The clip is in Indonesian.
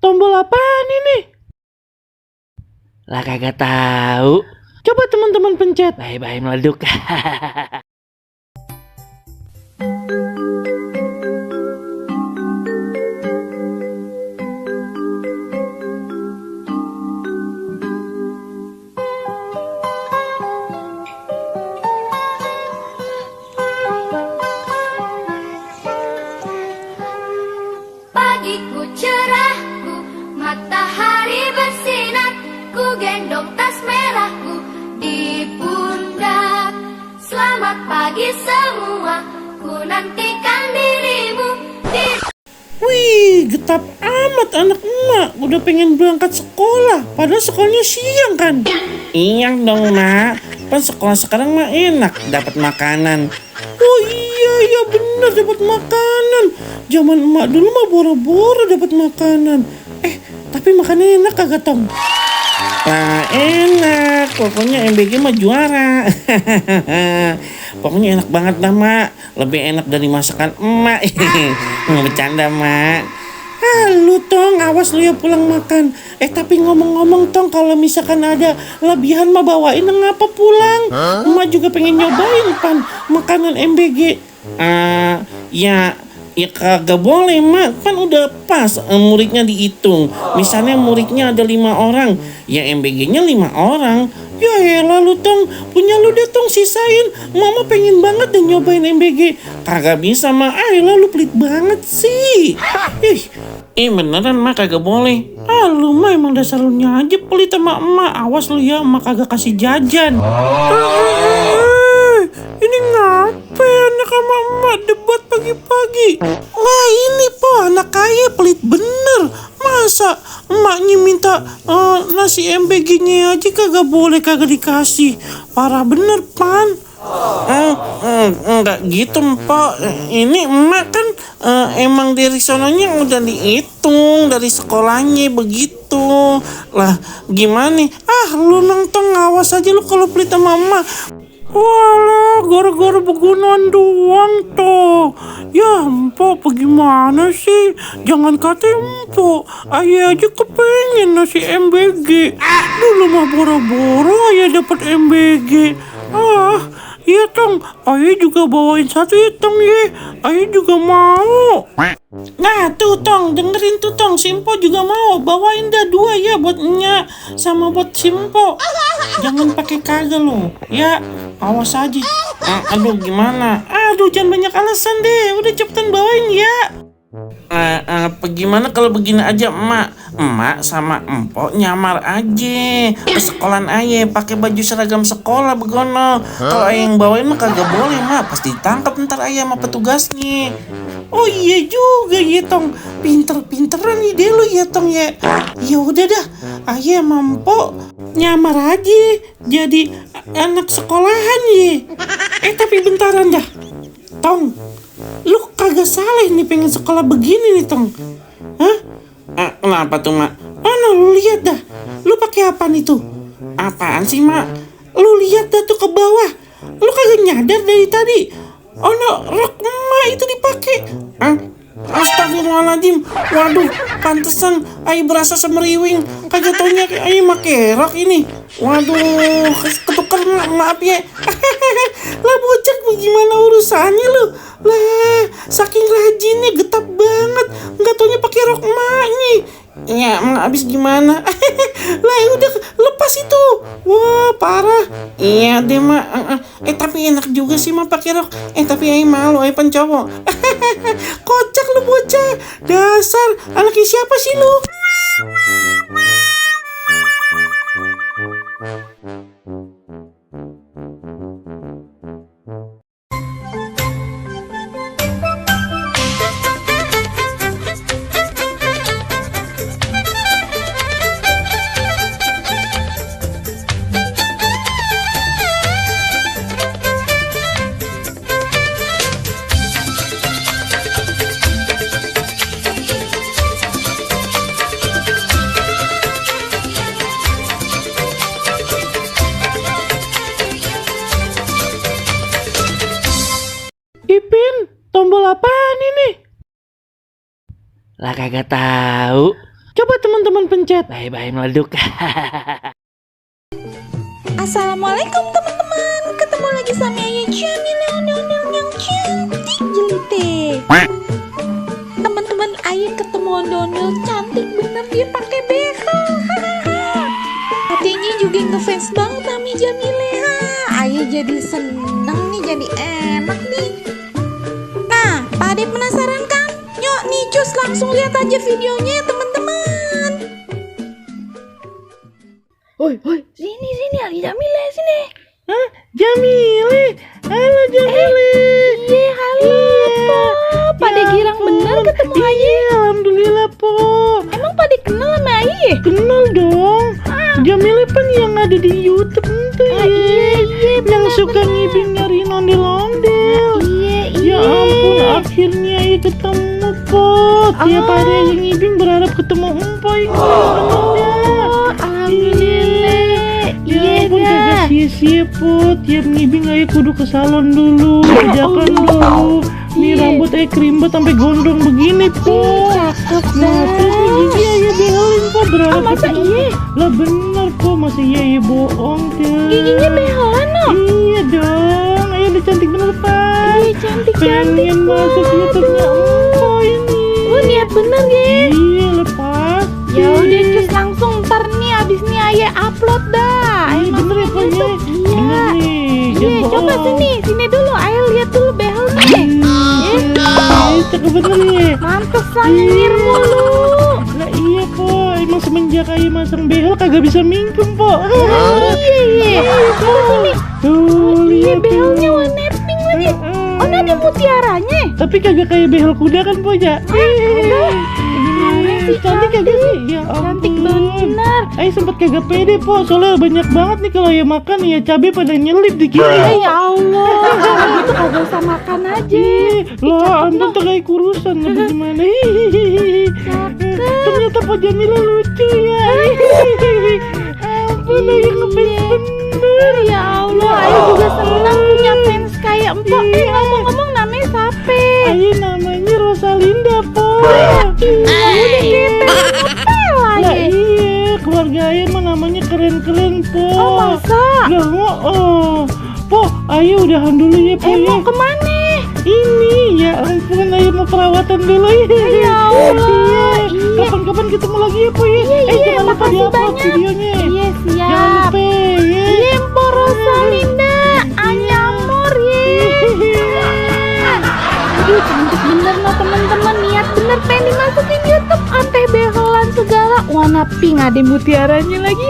tombol apaan ini? Lah kagak tahu. Coba teman-teman pencet. Bye-bye meleduk. Pagiku cerahku, matahari bersinar, ku gendong tas merahku di pundak. Selamat pagi semua, ku nantikan dirimu di... Wih, getap amat anak emak. Udah pengen berangkat sekolah, padahal sekolahnya siang kan? Iya dong mak, kan sekolah sekarang mah enak, dapat makanan. Oh iya bener, dapat makanan. Zaman emak dulu mah boro-boro dapat makanan. Tapi makannya enak kagak Tong? Lah enak, pokoknya MBG mah juara. Pokoknya enak banget dah mak, lebih enak dari masakan emak. Nggak bercanda mak. Lu Tong, awas lu ya pulang makan. Tapi ngomong-ngomong Tong, kalau misalkan ada lebihan mah bawain ngapa pulang? Emak juga pengen nyobain pan makanan MBG. Ya kagak boleh mak, kan udah pas muridnya dihitung. Misalnya muridnya ada 5 orang, ya MBG-nya 5 orang. Ya elah lu Tong, punya lu deh Tong sisain. Mama pengen banget deh nyobain MBG. Kagak bisa mak, elah lu pelit banget sih. Beneran mak kagak boleh. Lu mah emang dasar lu aja pelit sama emak. Awas lu ya, emak kagak kasih jajan. Ini ngapain anak sama emak debat pagi-pagi? Lah ini po anak kaya pelit bener. Masa emaknya minta nasi MBG-nya aja kagak boleh, kagak dikasih. Parah bener pan. Enggak gitu Mpok. Ini emak kan emang dari sononya udah dihitung dari sekolahnya begitu. Lah gimana? Lu nongtong ngawas aja lu kalau pelit sama emak. Walah, gara-gara begunan doang toh. Ya Mpok, bagaimana sih? Jangan kata Mpok, ayah aja kepengen nasi MBG. Dulu mah boro-boro ayah dapat MBG. Iya Tong, ayah juga bawain satu ya Tong ya. Ayah juga mau. Nah tuh Tong, dengerin tuh Tong, Simpo juga mau. Bawain dah 2 ya buat Nya sama buat Simpo. Jangan pakai kagak lo, ya awas aja. Aduh gimana? Aduh jangan banyak alasan deh, udah cepetan bawain ya. Gimana kalau begini aja emak sama empok nyamar aja ke sekolahan ayah pakai baju seragam sekolah begono. Kalau ayah yang bawain mah kagak boleh mak, pasti ditangkap ntar ayah sama petugasnya. Oh iya juga ya Tong, pinter-pinteran ide lu ya Tong ya. Ya udah dah, ayah sama empok nyamar aja jadi anak sekolahan ya. Tapi bentaran dah Tong, lu kagak salah nih pengen sekolah begini nih Tong. Kenapa tuh mak? Lu lihat dah, lu pakai apaan itu? Apaan sih mak? Lu lihat dah tuh ke bawah, lu kagak nyadar dari tadi. Rok emak itu dipakai. Astagfirullahaladzim. Waduh, pantesan ayah berasa semeriwing. Kagak taunya ayah make rok ini. Waduh, ketukar maaf ya. Lah bocah bagaimana urusannya lu? Lah, saking rajinnya getap banget. Nggak taunya pakai rok emaknya. Ya, abis gimana? Lah udah lepas itu. Wah, parah. Iya deh mak. Tapi enak juga sih mak pakai rok. Tapi ayah malu, ayah pencowok. Kocak lu bocah. Dasar, anaknya siapa sih lu? Ipin, tombol apaan ini? Lah kagak tahu. Coba teman-teman pencet. Bye-bye meleduk. Assalamualaikum teman-teman. Ketemu lagi sama Ayah Jamil yang cantik jelite. Teman-teman, Ayah ketemu ondel-ondel cantik bener, dia pakai BH. Adanya juga ngefans banget sama Jamile. Ayah jadi seneng nih, jadi enak nih. Nah, pada penasaran kan? Yuk nih cus, langsung lihat aja videonya ya teman-teman. Hoi, sini Ali Jamile, sini. Hah? Jamile? Halo Jamile. Iya, halo, Po. Pada girang bener ketemu Aye. Iya, alhamdulillah, Po. Emang pada kenal sama Aye? Kenal dong. Jamile kan yang ada di YouTube tuh. Iya, yang suka ngibing nyari ondel-ondel. Iya. Ya ampun, akhirnya ya ketemu, Po. Tiap hari yang ngibing berharap ketemu empoy. Alhamdulillah. Ya Iya ampun, dah. kagak sia-sia, Po. Tiap ngibing aja kudu ke salon dulu, kerjakan dulu. Nih Iya. rambut kerimbet sampai gondrong begini, Po. Cakep Nah, terus nih dah. gigi aja behelin, Po. Berharap Masa ketemu. iya? Lah bener, Po. Masa iya bohong, tuh. Giginya behelan, no? Iya dong. Ayo udah cantik bener, Pak. Iya, cantik. Pengen masuk YouTube-nya Empo ini. Niat bener ya. Iya, lepas. Ya udah cus, langsung ntar nih abis nih Ayah upload dah. Iya, bener ya, Po. Iya. Bener nih. Iya, jangan coba bohong. sini dulu. Ayah lihat dulu behelnya. Cakep bener nih. Mantesan nyindir mulu. Lah iya, Po. Emang semenjak Ayu masang behel kagak bisa mingkem, Po. Iya. Coba sini. Tuh, Iya, lihat behelnya tuh. warna pink lagi. Oh, ini ada mutiaranya. Tapi kagak kayak behel kuda kan, Po, ya? sih, Cantik kagak sih? Ya Cantik ampun. bener. Ayo sempet kagak pede, Po. Soalnya banyak banget nih kalau ya makan ya cabai pada nyelip dikit. Ya Allah, kalau gitu kagak usah makan aja. Lah, ampun tuh kayak kurusan apa gimana? Ternyata Po Jamila lucu ya. Ampun, ayo ngefans bener. Ya Allah, Ayu juga senang punya fans kayak Empok. Ngomong-ngomong namanya siapa? Ayo namanya Rosalinda, Po. Udah kayak hotel Lah aja. iya, keluarga Ayu mah namanya keren-keren, Po. Oh, masa? Lah, Po, Ayu udahan dulu ya, Po. Mau Ya. kemana? Ini ya ampun, Ayu mau perawatan dulu Ya Allah, Iya. iya. Kapan-kapan ketemu lagi ya, Po ya. Iya, Jangan lupa makasih di-upload banyak. videonya. Iya, Jangan siap. lupa ya. Iya, Empok Rosalinda, Anyamor ye. Aduh, cantik bener loh temen-temen. Niat bener pengen dimasukin YouTube. Sampai behelan segala. Warna pink, ada mutiaranya lagi.